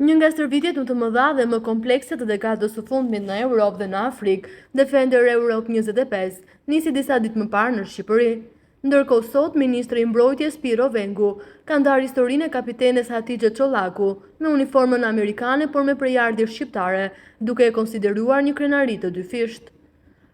Një nga stërvitjet më të mëdha dhe më komplekse të dekadës së fundmit në Europë dhe në Afrikë, Defender Europe 25, nisi disa ditë më parë në Shqipëri. Ndërkohë sot, Ministri i Mbrojtjes Piro Vengu ka ndarë historinë e kapitenes Hatixhe Çollaku me uniformën amerikane por me prejardhje shqiptare, duke e konsideruar një krenari të dyfisht.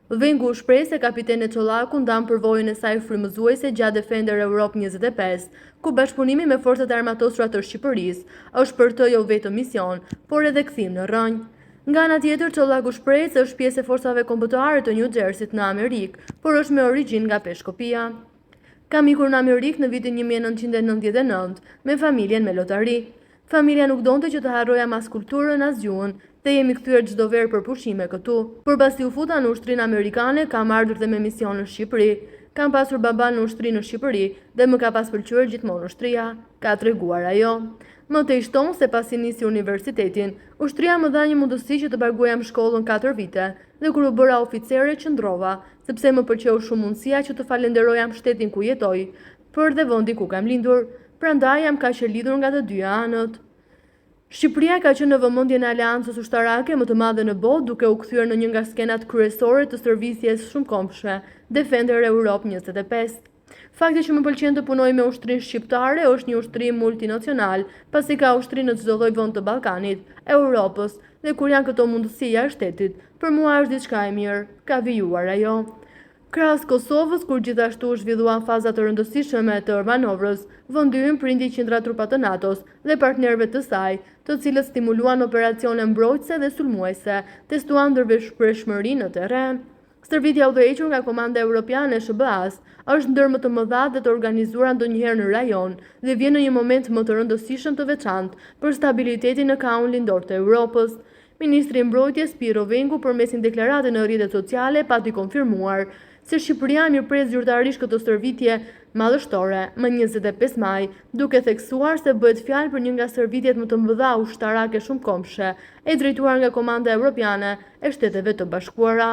Vengu shpreh se kapitene Çollaku ndan përvojën e saj frymëzuese gjatë Defender Europe 25, ku bashkëpunimi me forcat e armatosura të Shqipërisë është për të jo vetëm mision, por edhe kthim në rrënjë. Nga ana tjetër, Çollaku shpreh se është pjesë e forcave kombëtare të New Jersey-t në Amerikë, por është me origjinë nga Peshkopia. Kam ikur në Amerikë në vitin 1999 me familjen me lotari. Familja nuk donte që të harroja mas kulturën as gjuhën dhe jemi kthyer çdo verë për pushime këtu. Përpasi u futa në ushtrinë amerikane, kam ardhur dhe me mision në Shqipëri. Kam pasur baban në ushtri në Shqipëri dhe më ka pas pëlqyer gjithmonë ushtria, ka treguar ajo. Më tej shton se pasi nisi universitetin, ushtria më dha një mundësi që të paguajm shkollën 4 vite dhe kur u bëra oficere qëndrova, sepse më pëlqeu shumë mundësia që të falenderoja shtetin ku jetoj, për dhe vendi ku kam lindur. Prandaj jam kaq e lidhur nga të dyja anët. Shqipëria ka qenë në vëmendjen e aleancës ushtarake më të madhe në botë, duke u kthyer në një nga skenat kryesore të stërvitjes shumëkombshme, Defender Europe 25. Fakti që më pëlqen të punoj me ushtrinë shqiptare është një ushtri multinacional, pasi ka ushtri në çdo lloj vend të Ballkanit, Europës, dhe kur janë këto mundësi jashtë shtetit, për mua është diçka e mirë, ka vijuar ajo. Krahas Kosovës, kur gjithashtu u zhvilluan faza të rëndësishme të manovrës, vendi ynë prindi qindra trupa të NATO-s dhe partnerëve të saj, të cilët stimuluan operacione mbrojtëse dhe sulmuese, testuan ndërveshmërinë në terren. Stërvitja udhëhequr nga Komanda Europiane e SBA-s është ndër më të mëdha dhe të organizuara ndonjëherë në rajon dhe vjen në një moment më të rëndësishëm të veçantë për stabilitetin në kaun lindor të Europës. Ministri i Mbrojtjes Piro Vengu përmes një deklarate në rrjetet sociale pati konfirmuar se Shqipëria mirëpres zyrtarisht këtë stërvitje madhështore më 25 maj, duke theksuar se bëhet fjalë për një nga stërvitjet më të mëdha ushtarake shumëkombshme e drejtuar nga Komanda Europiane e Shteteve të Bashkuara.